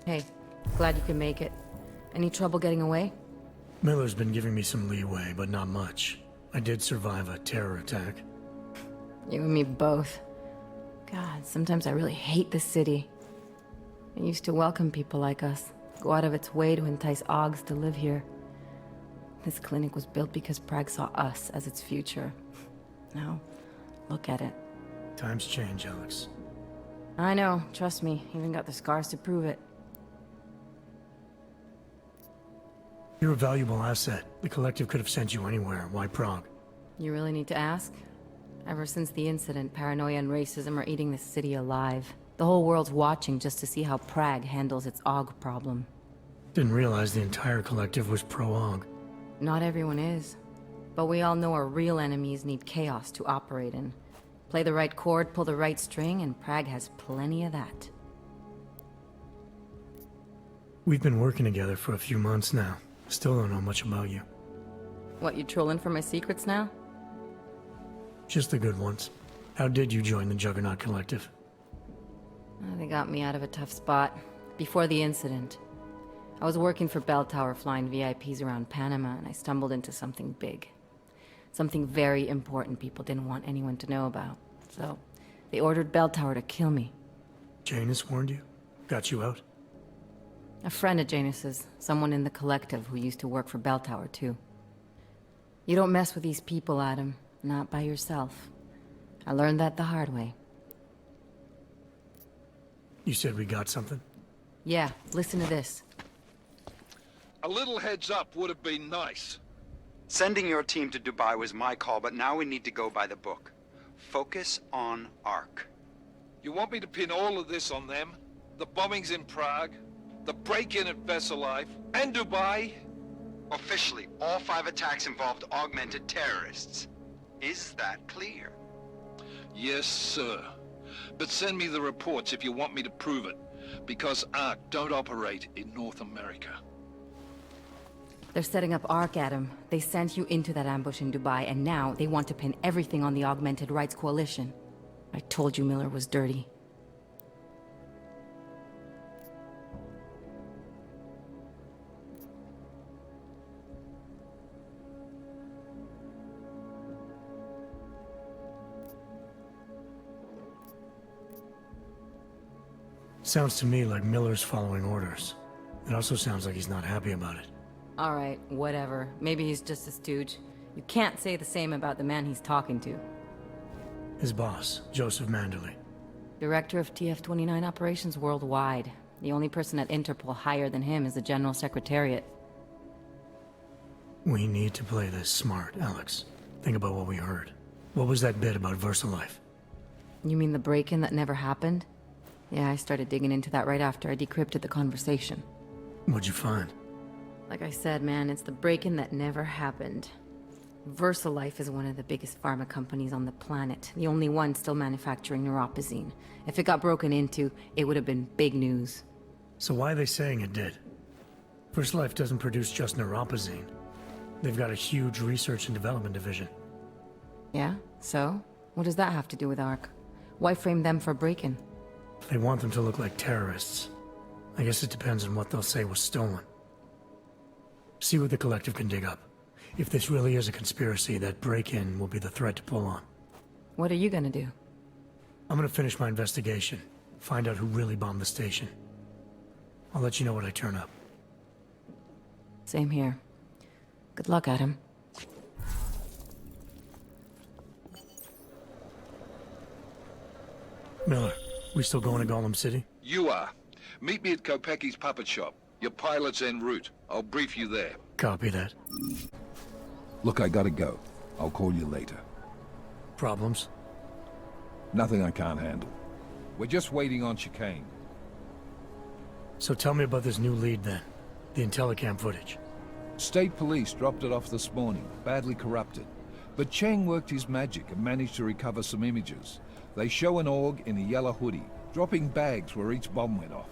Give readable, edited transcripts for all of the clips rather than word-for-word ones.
Hey, glad you can make it. Any trouble getting away? Miller's been giving me some leeway, but not much. I did survive a terror attack. You and me both. God, sometimes I really hate this city. It used to welcome people like us, go out of its way to entice Augs to live here. This clinic was built because Prague saw us as its future. Now, look at it. Times change, Alex. I know, trust me, even got the scars to prove it. You're a valuable asset. The Collective could have sent you anywhere. Why Prague? You really need to ask? Ever since the incident, paranoia and racism are eating this city alive. The whole world's watching just to see how Prague handles its Aug problem. Didn't realize the entire Collective was pro-Aug. Not everyone is. But we all know our real enemies need chaos to operate in. Play the right chord, pull the right string, and Prague has plenty of that. We've been working together for a few months now. Still don't know much about you. What, you trolling for my secrets now? Just the good ones. How did you join the Juggernaut Collective? They got me out of a tough spot. Before the incident, I was working for Bell Tower flying VIPs around Panama, and I stumbled into something big. Something very important people didn't want anyone to know about. So, they ordered Bell Tower to kill me. Janus warned you? Got you out? A friend of Janus's, someone in the Collective who used to work for Bell Tower too. You don't mess with these people, Adam. Not by yourself. I learned that the hard way. You said we got something? Yeah, listen to this. A little heads up would have been nice. Sending your team to Dubai was my call, but now we need to go by the book. Focus on Ark. You want me to pin all of this on them? The bombings in Prague, the break-in at Vesellife, and Dubai? Officially, all 5 attacks involved augmented terrorists. Is that clear? Yes, sir. But send me the reports if you want me to prove it, because Ark don't operate in North America. They're setting up Ark, Adam. They sent you into that ambush in Dubai, and now they want to pin everything on the Augmented Rights Coalition. I told you Miller was dirty. Sounds to me like Miller's following orders. It also sounds like he's not happy about it. Alright, whatever. Maybe he's just a stooge. You can't say the same about the man he's talking to. His boss, Joseph Manderley. Director of TF-29 operations worldwide. The only person at Interpol higher than him is the General Secretariat. We need to play this smart, Alex. Think about what we heard. What was that bit about VersaLife? You mean the break-in that never happened? Yeah, I started digging into that right after I decrypted the conversation. What'd you find? Like I said, man, it's the break-in that never happened. VersaLife is one of the biggest pharma companies on the planet, the only one still manufacturing neuropozyne. If it got broken into, it would have been big news. So why are they saying it did? VersaLife doesn't produce just neuropozyne. They've got a huge research and development division. Yeah? So? What does that have to do with ARC? Why frame them for break-in? They want them to look like terrorists. I guess it depends on what they'll say was stolen. See what the Collective can dig up. If this really is a conspiracy, that break-in will be the thread to pull on. What are you gonna do? I'm gonna finish my investigation. Find out who really bombed the station. I'll let you know when I turn up. Same here. Good luck, Adam. Miller, we still going to Golem City? You are. Meet me at Kopecki's puppet shop. Your pilot's en route. I'll brief you there. Copy that. Look, I gotta go. I'll call you later. Problems? Nothing I can't handle. We're just waiting on chicane. So tell me about this new lead then. The Intellicam footage. State police dropped it off this morning, badly corrupted. But Cheng worked his magic and managed to recover some images. They show an org in a yellow hoodie, dropping bags where each bomb went off.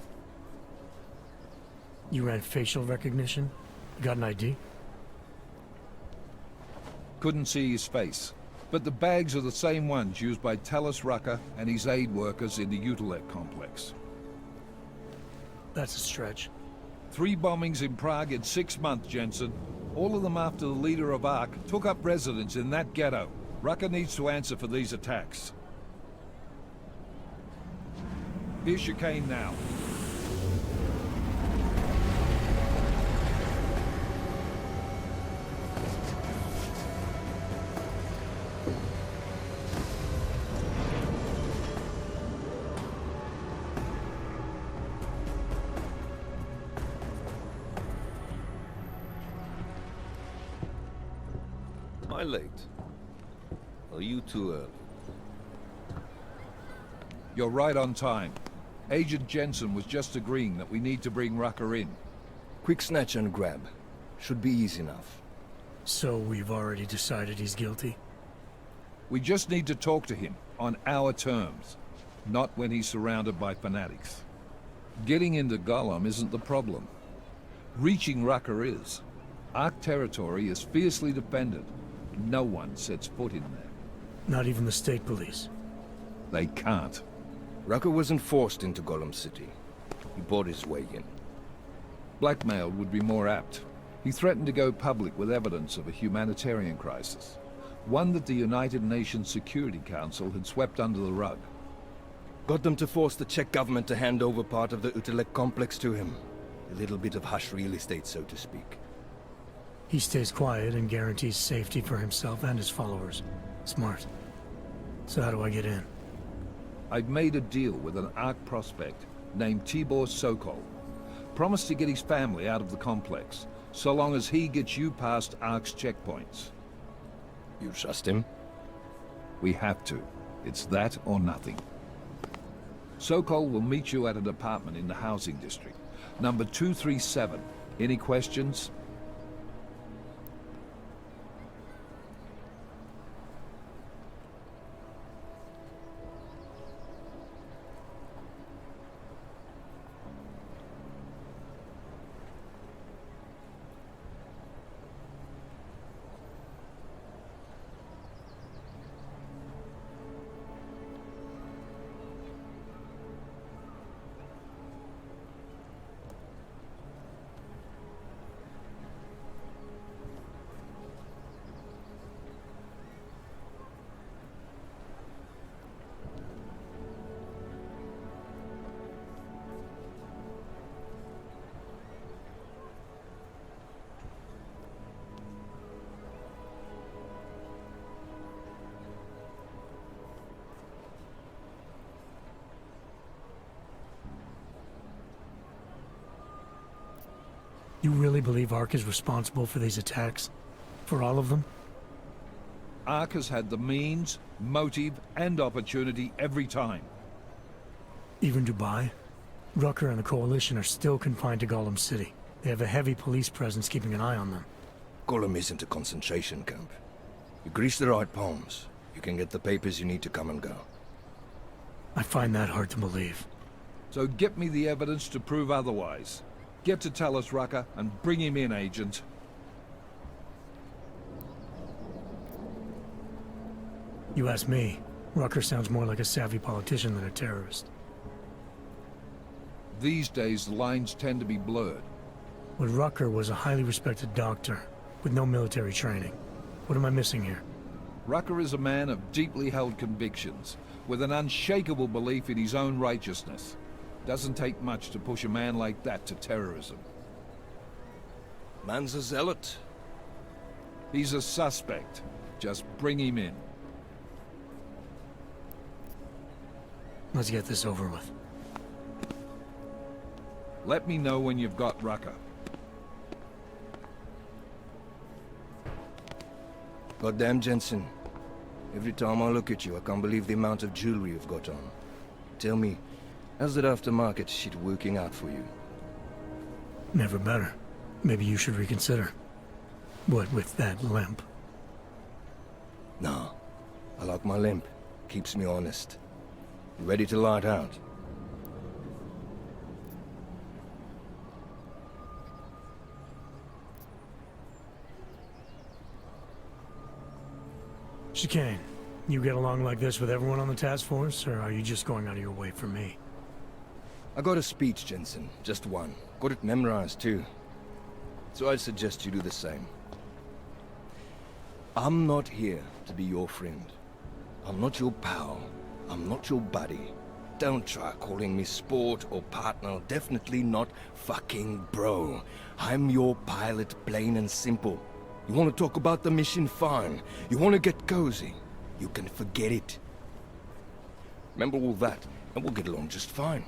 You ran facial recognition? Got an ID? Couldn't see his face. But the bags are the same ones used by Talis Rucker and his aid workers in the Utilet complex. That's a stretch. 3 bombings in Prague in 6 months, Jensen. All of them after the leader of ARC took up residence in that ghetto. Rucker needs to answer for these attacks. Here's chicane now. Am I late? Are you too early? You're right on time. Agent Jensen was just agreeing that we need to bring Rucker in. Quick snatch and grab. Should be easy enough. So we've already decided he's guilty? We just need to talk to him on our terms, not when he's surrounded by fanatics. Getting into Gollum isn't the problem. Reaching Rucker is. ARC territory is fiercely defended. No one sets foot in there. Not even the state police? They can't. Rucker wasn't forced into Gollum City. He bought his way in. Blackmail would be more apt. He threatened to go public with evidence of a humanitarian crisis. One that the United Nations Security Council had swept under the rug. Got them to force the Czech government to hand over part of the Utelek complex to him. A little bit of hush real estate, so to speak. He stays quiet and guarantees safety for himself and his followers. Smart. So how do I get in? I've made a deal with an ARC prospect named Tibor Sokol. Promised to get his family out of the complex, so long as he gets you past ARC's checkpoints. You trust him? We have to. It's that or nothing. Sokol will meet you at an apartment in the housing district. Number 237. Any questions? You really believe ARC is responsible for these attacks? For all of them? ARC has had the means, motive, and opportunity every time. Even Dubai? Rucker and the Coalition are still confined to Gollum City. They have a heavy police presence keeping an eye on them. Gollum isn't a concentration camp. You grease the right palms, you can get the papers you need to come and go. I find that hard to believe. So get me the evidence to prove otherwise. Get to tell us, Rucker, and bring him in, Agent. You ask me, Rucker sounds more like a savvy politician than a terrorist. These days, the lines tend to be blurred. But Rucker was a highly respected doctor, with no military training. What am I missing here? Rucker is a man of deeply held convictions, with an unshakable belief in his own righteousness. Doesn't take much to push a man like that to terrorism. Man's a zealot. He's a suspect. Just bring him in. Let's get this over with. Let me know when you've got Rucker. Goddamn, Jensen. Every time I look at you, I can't believe the amount of jewelry you've got on. Tell me, how's that aftermarket shit working out for you? Never better. Maybe you should reconsider. What with that limp? No. I like my limp. Keeps me honest. You ready to light out? Chicane, you get along like this with everyone on the task force, or are you just going out of your way for me? I got a speech, Jensen. Just one. Got it memorized, too. So I'd suggest you do the same. I'm not here to be your friend. I'm not your pal. I'm not your buddy. Don't try calling me sport or partner. Definitely not fucking bro. I'm your pilot, plain and simple. You want to talk about the mission? Fine. You want to get cozy? You can forget it. Remember all that, and we'll get along just fine.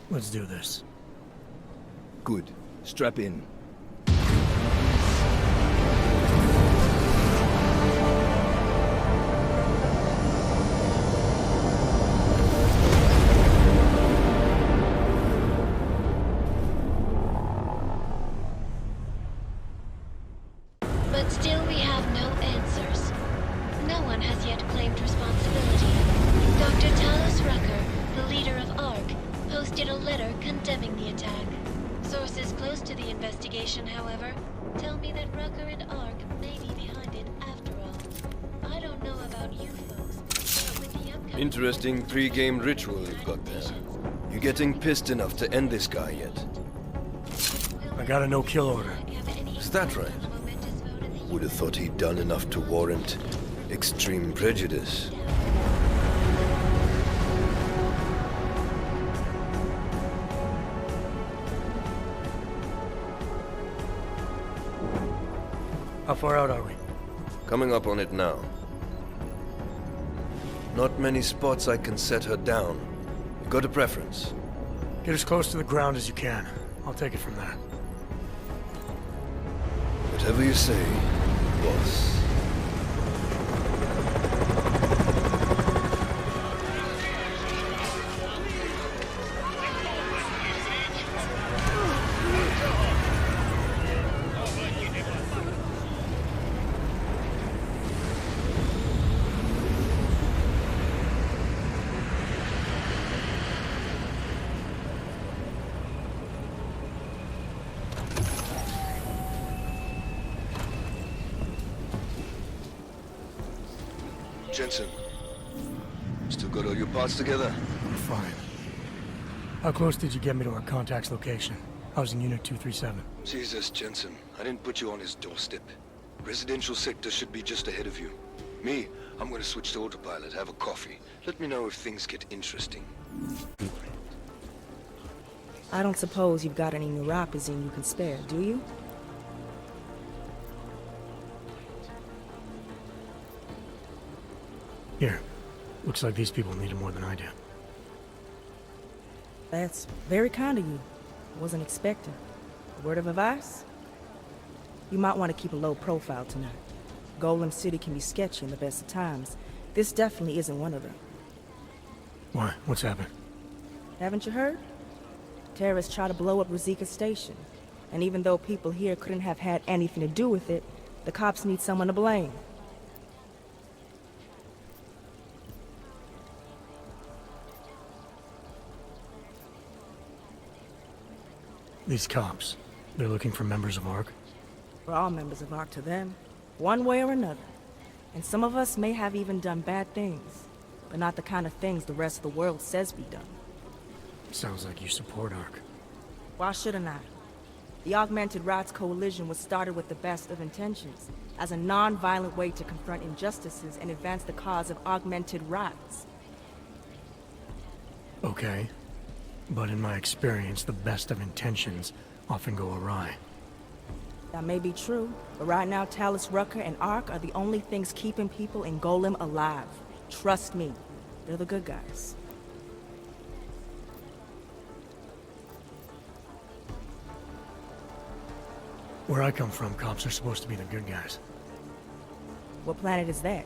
Let's do this. Good. Strap in. But still we have no answers. No one has yet claimed responsibility. Dr. Talos Rucker, the leader of ARC, posted a letter condemning the attack. Sources close to the investigation, however, tell me that Rucker and ARC may be behind it after all. I don't know about you folks, but with the upcoming... Interesting pre-game ritual you've got there. You getting pissed enough to end this guy yet? I got a no-kill order. Is that right? Would have thought he'd done enough to warrant extreme prejudice. How far out are we? Coming up on it now. Not many spots I can set her down. You got a preference? Get as close to the ground as you can. I'll take it from there. Whatever you say, boss. Jensen, still got all your parts together? I'm fine. How close did you get me to our contact's location? I was in Unit 237. Jesus, Jensen, I didn't put you on his doorstep. Residential sector should be just ahead of you. Me, I'm gonna switch to autopilot, have a coffee. Let me know if things get interesting. I don't suppose you've got any neuropazine you can spare, do you? Here. Looks like these people need it more than I do. That's very kind of you. Wasn't expecting. A word of advice? You might want to keep a low profile tonight. Golem City can be sketchy in the best of times. This definitely isn't one of them. Why? What's happened? Haven't you heard? Terrorists try to blow up Rosika Station. And even though people here couldn't have had anything to do with it, the cops need someone to blame. These cops, they're looking for members of ARC? We're all members of ARC to them, one way or another. And some of us may have even done bad things, but not the kind of things the rest of the world says we done. Sounds like you support ARC. Why shouldn't I? The Augmented Rights Coalition was started with the best of intentions, as a non-violent way to confront injustices and advance the cause of augmented rights. Okay. But in my experience, the best of intentions often go awry. That may be true, but right now Talos Rucker and ARC are the only things keeping people in Golem alive. Trust me, they're the good guys. Where I come from, cops are supposed to be the good guys. What planet is that?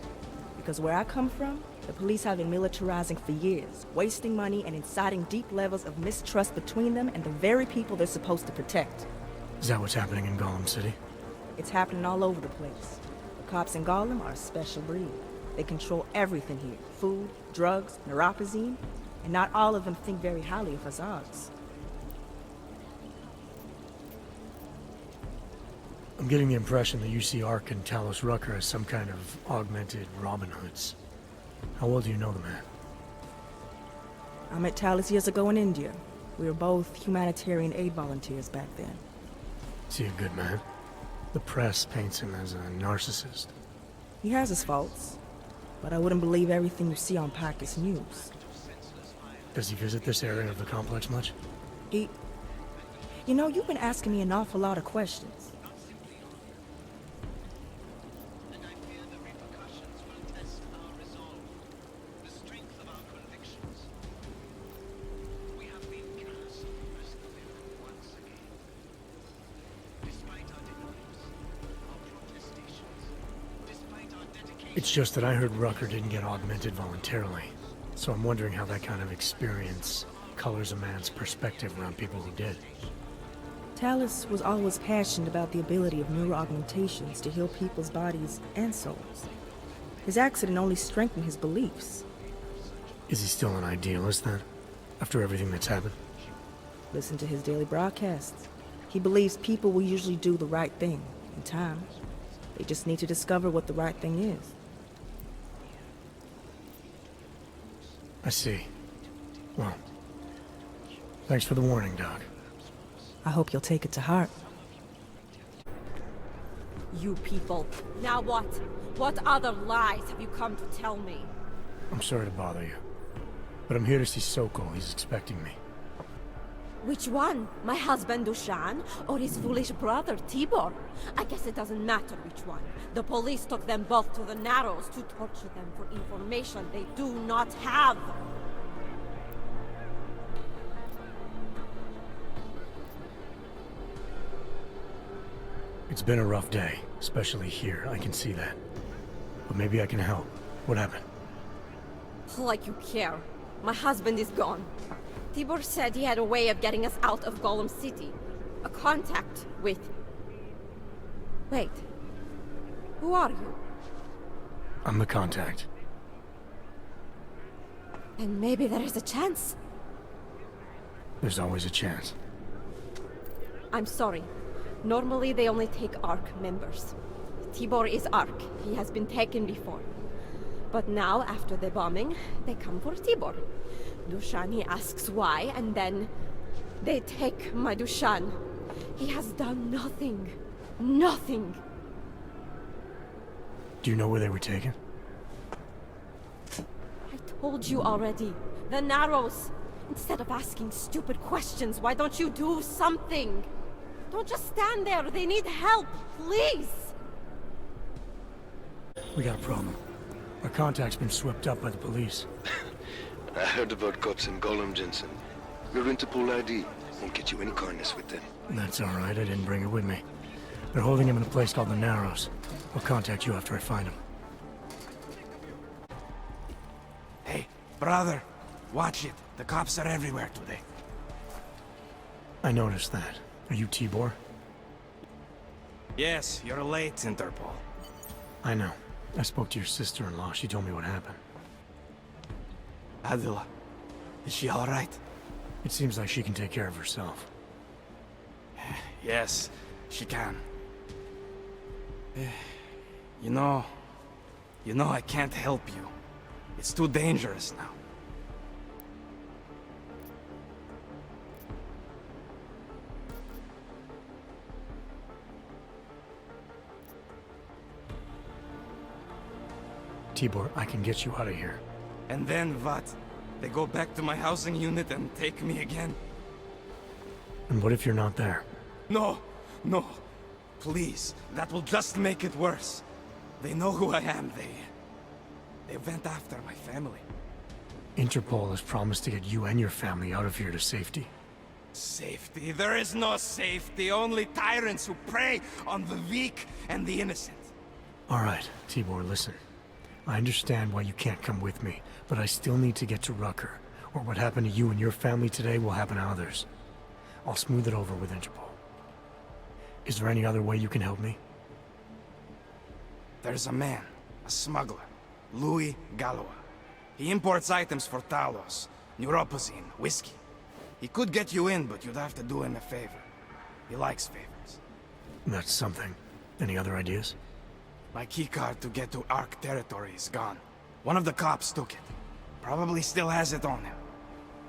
Because where I come from, the police have been militarizing for years, wasting money and inciting deep levels of mistrust between them and the very people they're supposed to protect. Is that what's happening in Golem City? It's happening all over the place. The cops in Golem are a special breed. They control everything here. Food, drugs, neuropazine, and not all of them think very highly of us Ogs. I'm getting the impression that you see ARC and Talos Rucker as some kind of augmented Robin Hoods. How well do you know the man? I met Talos years ago in India. We were both humanitarian aid volunteers back then. Is he a good man? The press paints him as a narcissist. He has his faults, but I wouldn't believe everything you see on Packus News. Does he visit this area of the complex much? You know, you've been asking me an awful lot of questions. It's just that I heard Rucker didn't get augmented voluntarily. So I'm wondering how that kind of experience colors a man's perspective around people who did. Talos was always passionate about the ability of neuroaugmentations to heal people's bodies and souls. His accident only strengthened his beliefs. Is he still an idealist then? After everything that's happened? Listen to his daily broadcasts. He believes people will usually do the right thing in time. They just need to discover what the right thing is. I see. Well, thanks for the warning, Doc. I hope you'll take it to heart. You people. Now what? What other lies have you come to tell me? I'm sorry to bother you, but I'm here to see Sokol. He's expecting me. Which one? My husband Dushan or his foolish brother Tibor? I guess it doesn't matter which one. The police took them both to the Narrows to torture them for information they do not have. It's been a rough day, especially here. I can see that. But maybe I can help. What happened? Like you care. My husband is gone. Tibor said he had a way of getting us out of Golem City. A contact with... Wait. Who are you? I'm the contact. And maybe there is a chance. There's always a chance. I'm sorry. Normally they only take ARC members. Tibor is ARC. He has been taken before. But now, after the bombing, they come for Tibor. Dushani asks why, and then they take my Dushan. He has done nothing. Nothing. Do you know where they were taken? I told you already. The Narrows. Instead of asking stupid questions, why don't you do something? Don't just stand there. They need help. Please. We got a problem. Our contact's been swept up by the police. I heard about cops in Golem, Jensen. Your Interpol ID won't get you any kindness with them. That's all right. I didn't bring it with me. They're holding him in a place called the Narrows. I'll contact you after I find him. Hey, brother. Watch it. The cops are everywhere today. I noticed that. Are you Tibor? Yes, you're late, Interpol. I know. I spoke to your sister-in-law. She told me what happened. Adila, is she all right? It seems like she can take care of herself. Yes, she can. You know, I can't help you. It's too dangerous now. Tibor, I can get you out of here. And then what? They go back to my housing unit and take me again? And what if you're not there? No, no. Please, that will just make it worse. They know who I am. They went after my family. Interpol has promised to get you and your family out of here to safety. Safety? There is no safety. Only tyrants who prey on the weak and the innocent. All right, Tibor, listen. I understand why you can't come with me, but I still need to get to Rucker, or what happened to you and your family today will happen to others. I'll smooth it over with Interpol. Is there any other way you can help me? There's a man, a smuggler, Louis Galois. He imports items for Talos, neuropozyne, whiskey. He could get you in, but you'd have to do him a favor. He likes favors. That's something. Any other ideas? My keycard to get to ARC territory is gone. One of the cops took it. Probably still has it on him.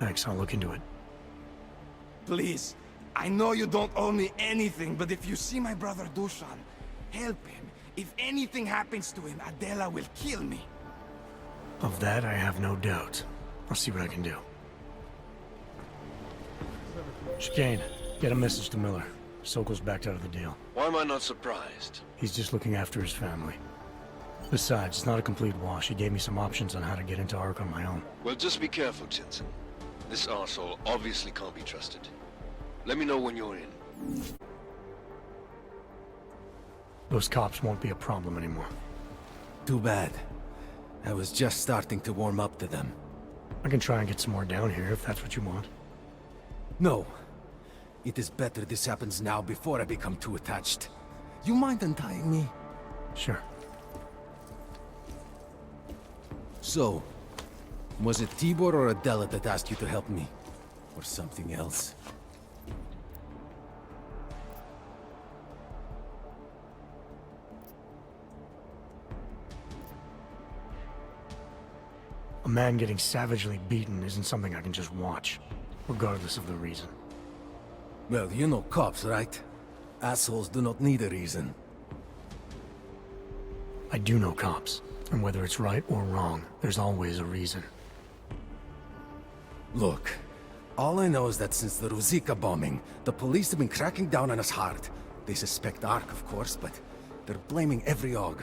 Thanks, I'll look into it. Please, I know you don't owe me anything, but if you see my brother Dushan, help him. If anything happens to him, Adela will kill me. Of that, I have no doubt. I'll see what I can do. Chicane, get a message to Miller. Sokol's backed out of the deal. Why am I not surprised? He's just looking after his family. Besides, it's not a complete wash. He gave me some options on how to get into Ark on my own. Well, just be careful, Jensen. This arsehole obviously can't be trusted. Let me know when you're in. Those cops won't be a problem anymore. Too bad. I was just starting to warm up to them. I can try and get some more down here if that's what you want. No. It is better this happens now before I become too attached. You mind untying me? Sure. So, was it Tibor or Adela that asked you to help me? Or something else? A man getting savagely beaten isn't something I can just watch, regardless of the reason. Well, you know cops, right? Assholes do not need a reason. I do know cops, and whether it's right or wrong, there's always a reason. Look, all I know is that since the Ruzicka bombing, the police have been cracking down on us hard. They suspect Ark, of course, but they're blaming every AUG.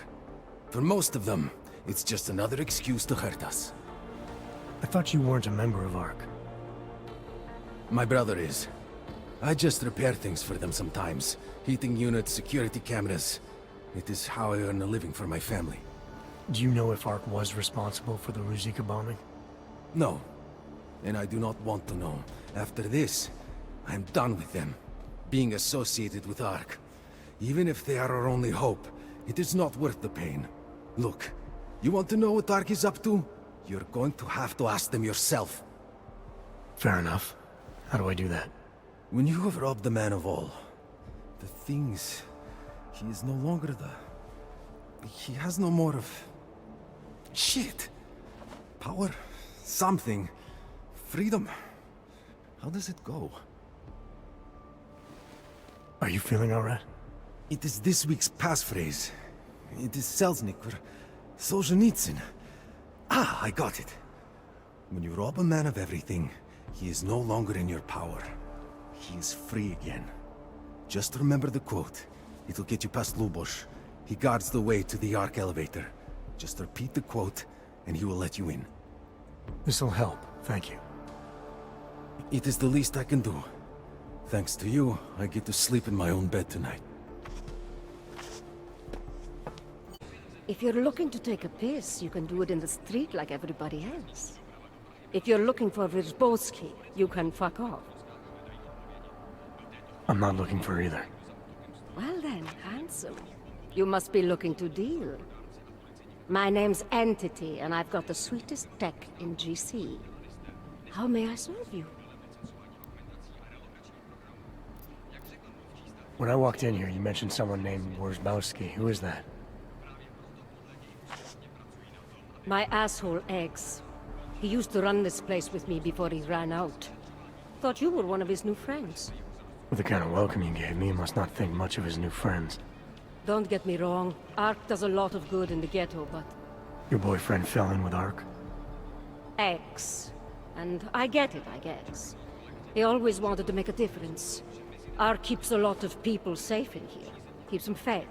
For most of them, it's just another excuse to hurt us. I thought you weren't a member of Ark. My brother is. I just repair things for them sometimes. Heating units, security cameras. It is how I earn a living for my family. Do you know if Ark was responsible for the Ruzicka bombing? No. And I do not want to know. After this, I'm done with them. Being associated with Ark. Even if they are our only hope, it is not worth the pain. Look, you want to know what Ark is up to? You're going to have to ask them yourself. Fair enough. How do I do that? When you have robbed the man of all, the things... He is no longer the... He has no more of... Shit! Power? Something. Freedom. How does it go? Are you feeling alright? It is this week's passphrase. It is Selznick or Solzhenitsyn. Ah, I got it. When you rob a man of everything, he is no longer in your power. He is free again. Just remember the quote. It'll get you past Lubosh. He guards the way to the Ark elevator. Just repeat the quote, and he will let you in. This'll help, thank you. It is the least I can do. Thanks to you, I get to sleep in my own bed tonight. If you're looking to take a piss, you can do it in the street like everybody else. If you're looking for Vyrzbowski, you can fuck off. I'm not looking for either. Well then, handsome. You must be looking to deal. My name's Entity, and I've got the sweetest tech in GC. How may I serve you? When I walked in here, you mentioned someone named Wyrzbowski. Who is that? My asshole ex. He used to run this place with me before he ran out. Thought you were one of his new friends. With the kind of welcome you gave me, he must not think much of his new friends. Don't get me wrong. Ark does a lot of good in the ghetto, but... Your boyfriend fell in with Ark? Ex. And I get it, I guess. He always wanted to make a difference. Ark keeps a lot of people safe in here. Keeps them fed,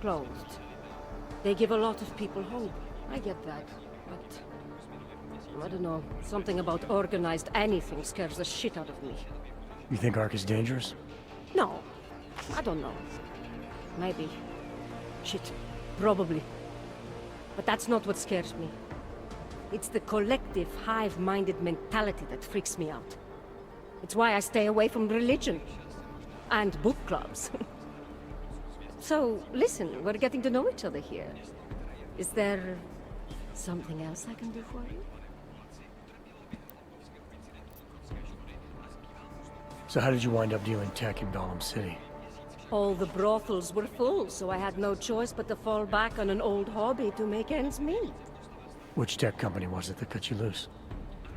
clothed. They give a lot of people hope. I get that, but... I don't know. Something about organized anything scares the shit out of me. You think Ark is dangerous? No. I don't know. Maybe. Shit. Probably. But that's not what scares me. It's the collective, hive-minded mentality that freaks me out. It's why I stay away from religion. And book clubs. So, listen, we're getting to know each other here. Is there... something else I can do for you? So how did you wind up dealing tech in Gollum City? All the brothels were full, so I had no choice but to fall back on an old hobby to make ends meet. Which tech company was it that cut you loose?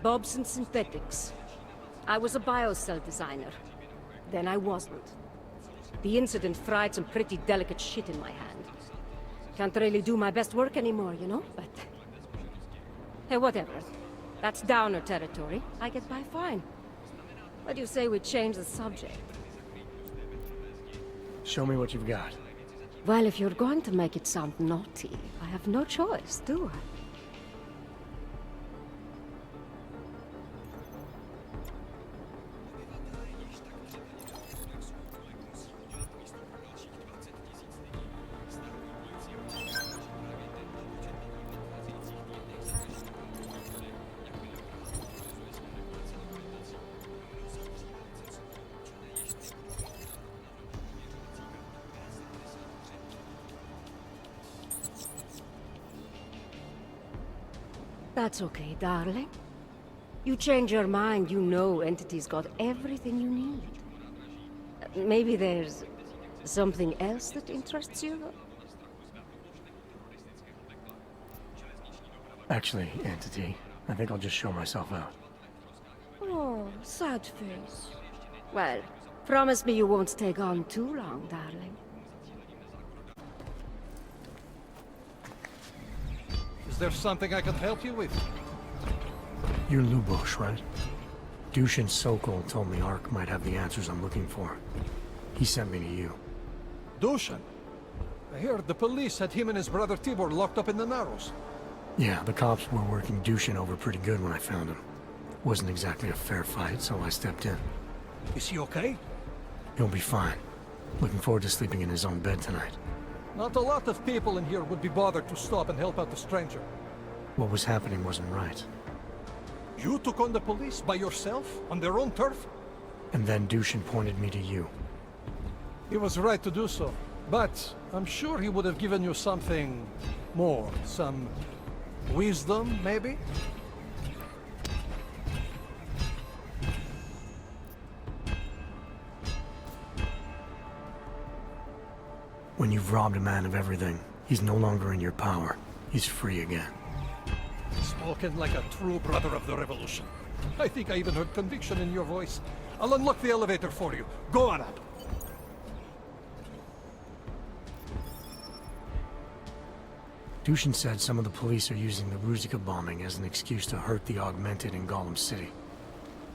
Bobson Synthetics. I was a biocell designer. Then I wasn't. The incident fried some pretty delicate shit in my hand. Can't really do my best work anymore, you know, but... Hey, whatever. That's downer territory. I get by fine. What do you say we change the subject? Show me what you've got. Well, if you're going to make it sound naughty, I have no choice, do I? That's okay, darling. You change your mind, you know Entity's got everything you need. Maybe there's something else that interests you? Actually, Entity, I think I'll just show myself out. Oh, sad face. Well, promise me you won't take on too long, darling. Is there something I can help you with? You're Lubosh, right? Deus and Sokol told me Ark might have the answers I'm looking for. He sent me to you. Dushan? I heard the police had him and his brother Tibor locked up in the Narrows. Yeah, the cops were working Dushan over pretty good when I found him. Wasn't exactly a fair fight, so I stepped in. Is he okay? He'll be fine. Looking forward to sleeping in his own bed tonight. Not a lot of people in here would be bothered to stop and help out the stranger. What was happening wasn't right. You took on the police by yourself, on their own turf? And then Dushan pointed me to you. He was right to do so, but I'm sure he would have given you something more. Some wisdom, maybe? When you've robbed a man of everything, he's no longer in your power. He's free again. Spoken like a true brother of the revolution. I think I even heard conviction in your voice. I'll unlock the elevator for you. Go on up. Dushan said some of the police are using the Ruzicka bombing as an excuse to hurt the Augmented in Golem City.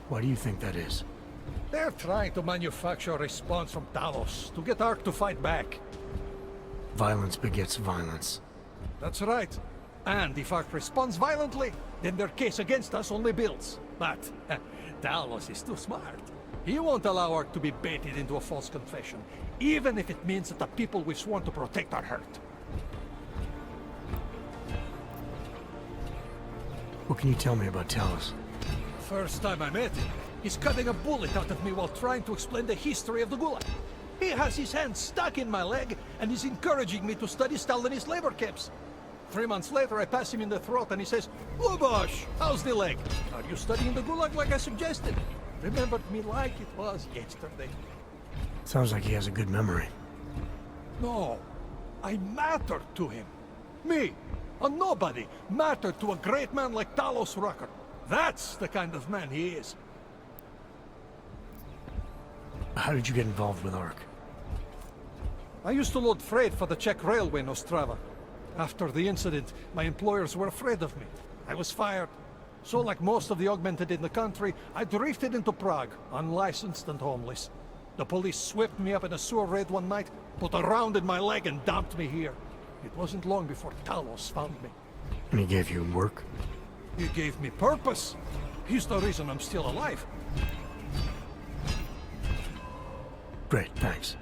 Why do you think that is? They're trying to manufacture a response from Talos to get Ark to fight back. Violence begets violence. That's right. And if Ark responds violently, then their case against us only builds. But Talos is too smart. He won't allow Ark to be baited into a false confession, even if it means that the people we've sworn to protect are hurt. What can you tell me about Talos? First time I met him, he's cutting a bullet out of me while trying to explain the history of the Gulag. He has his hand stuck in my leg, and he's encouraging me to study Stalinist labor camps. 3 months later, I pass him in the throat, and he says, "Lubosh, how's the leg? Are you studying the Gulag like I suggested?" Remembered me like it was yesterday. Sounds like he has a good memory. No, I mattered to him. Me, a nobody, mattered to a great man like Talos Rucker. That's the kind of man he is. How did you get involved with Ark? I used to load freight for the Czech railway in Ostrava. After the incident, my employers were afraid of me. I was fired. So like most of the Augmented in the country, I drifted into Prague, unlicensed and homeless. The police swept me up in a sewer raid one night, put a round in my leg and dumped me here. It wasn't long before Talos found me. And he gave you work? He gave me purpose. He's the reason I'm still alive. Great, thanks.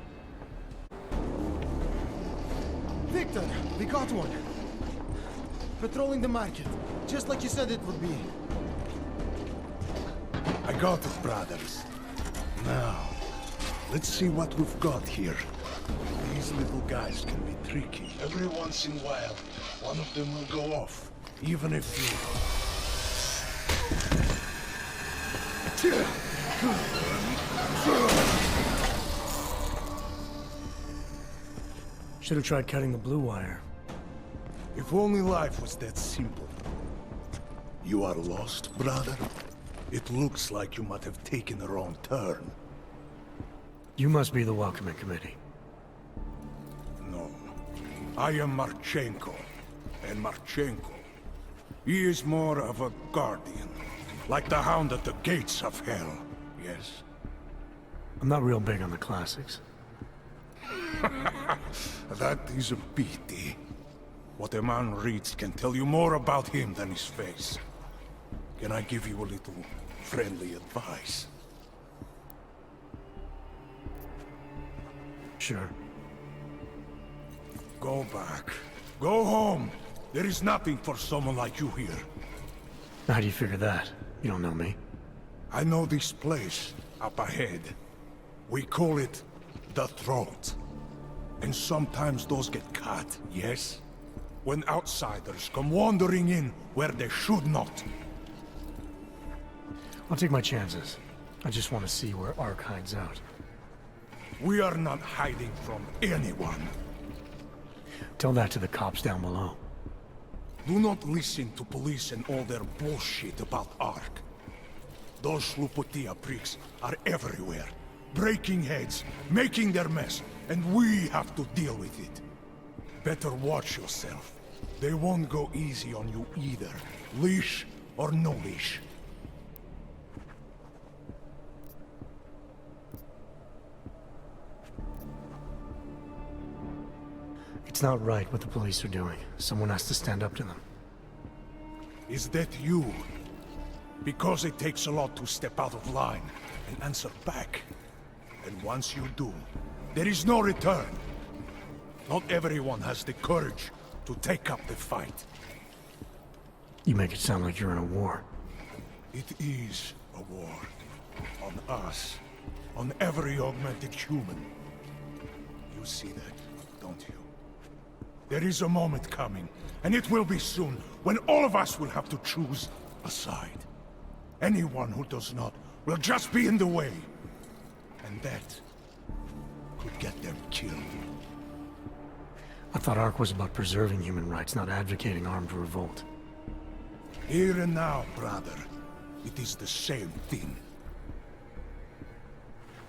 Victor, we got one. Patrolling the market, just like you said it would be. I got it, brothers. Now, let's see what we've got here. These little guys can be tricky. Every once in a while, one of them will go off, even if you... Should have tried cutting the blue wire. If only life was that simple. You are lost, brother? It looks like you might have taken a wrong turn. You must be the welcoming committee. No. I am Marchenko. And Marchenko, he is more of a guardian. Like the hound at the gates of hell. Yes. I'm not real big on the classics. That is a pity. What a man reads can tell you more about him than his face. Can I give you a little friendly advice? Sure. Go back. Go home. There is nothing for someone like you here. How do you figure that? You don't know me. I know this place, up ahead. We call it the Throat. And sometimes those get cut, yes? When outsiders come wandering in where they should not. I'll take my chances. I just want to see where Ark hides out. We are not hiding from anyone. Tell that to the cops down below. Do not listen to police and all their bullshit about Ark. Those Slupotia pricks are everywhere. Breaking heads, making their mess, and we have to deal with it. Better watch yourself. They won't go easy on you either. Leash or no leash. It's not right what the police are doing. Someone has to stand up to them. Is that you? Because it takes a lot to step out of line and answer back. And once you do, there is no return. Not everyone has the courage to take up the fight. You make it sound like you're in a war. It is a war. On us. On every augmented human. You see that, don't you? There is a moment coming, and it will be soon, when all of us will have to choose a side. Anyone who does not will just be in the way. And that could get them killed. I thought Ark was about preserving human rights, not advocating armed revolt. Here and now, brother. It is the same thing.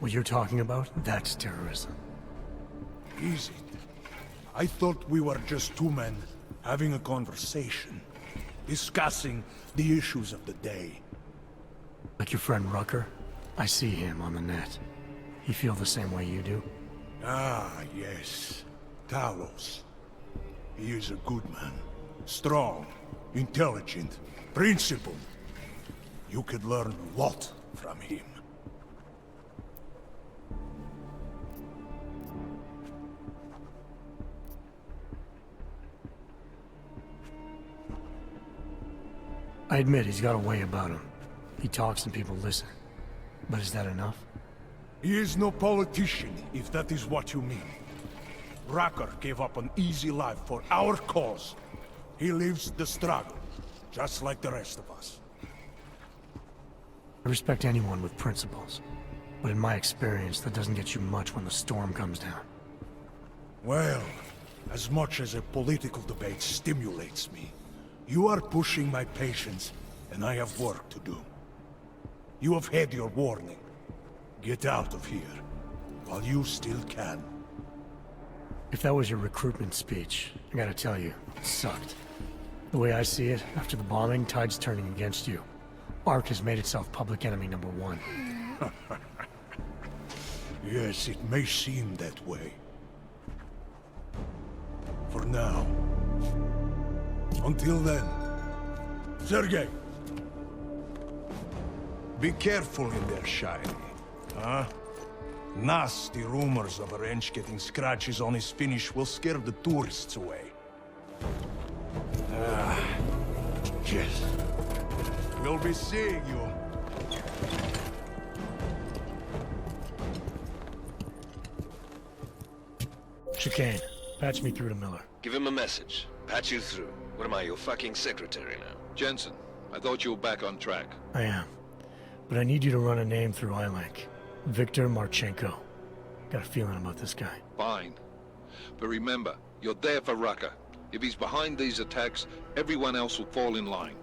What you're talking about, that's terrorism. Is it? I thought we were just two men having a conversation, discussing the issues of the day. Like your friend Rucker? I see him on the net. He feel the same way you do? Ah, yes. Talos. He is a good man. Strong, intelligent, principled. You could learn a lot from him. I admit he's got a way about him. He talks and people listen. But is that enough? He is no politician, if that is what you mean. Rucker gave up an easy life for our cause. He lives the struggle, just like the rest of us. I respect anyone with principles. But in my experience, that doesn't get you much when the storm comes down. Well, as much as a political debate stimulates me, you are pushing my patience, and I have work to do. You have had your warning. Get out of here, while you still can. If that was your recruitment speech, I gotta tell you, it sucked. The way I see it, after the bombing, tide's turning against you. Ark has made itself public enemy #1. Yes, it may seem that way. For now. Until then. Sergei! Be careful in there, Shiny. Huh? Nasty rumors of a wrench getting scratches on his finish will scare the tourists away. Yes. We'll be seeing you. Chicane, patch me through to Miller. Give him a message. Patch you through. What am I, your fucking secretary now? Jensen, I thought you were back on track. I am. But I need you to run a name through iLink. Viktor Marchenko. Got a feeling about this guy. Fine. But remember, you're there for Rucker. If he's behind these attacks, everyone else will fall in line.